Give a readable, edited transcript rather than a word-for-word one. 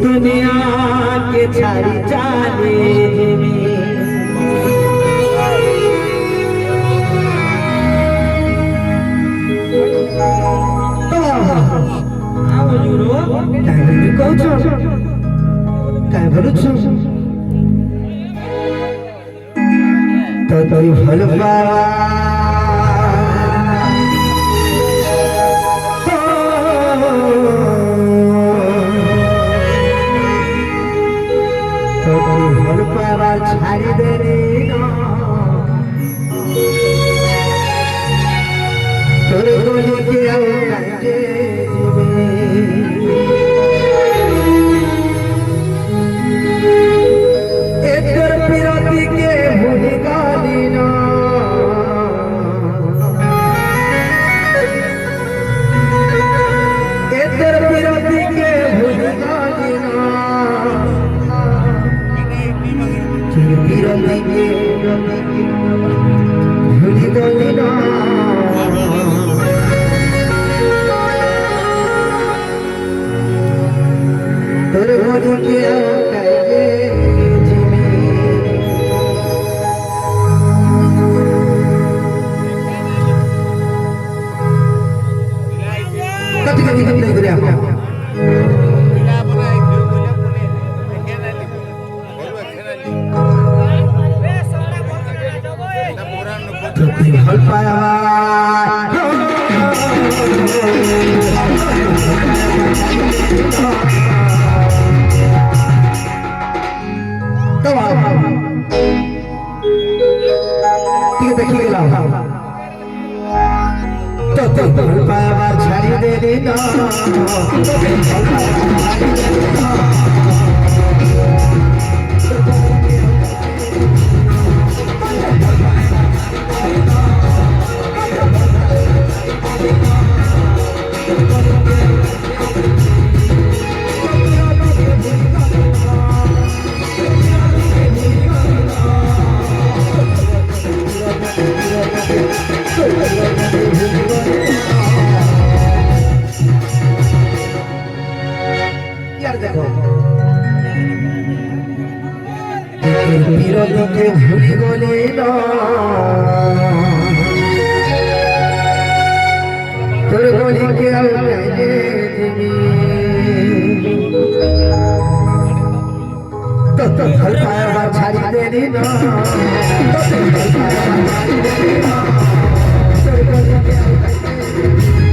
दुनिया के छाड़ी जाने तो भल भल पावा छाड़ी दे तोर गोली के एकर पिरती के भूल गाली ना एकर पिरती के भूल गाली ना पिरती के भूल गाली ना तोर गोली के भल पाया तो भल पाया छाड़ी दे देना यार देखो विरोधी के भूल गले ना तोर गोली के तो भल पाया छाड़ी दे देना तो भल पाया छाड़ी दे देना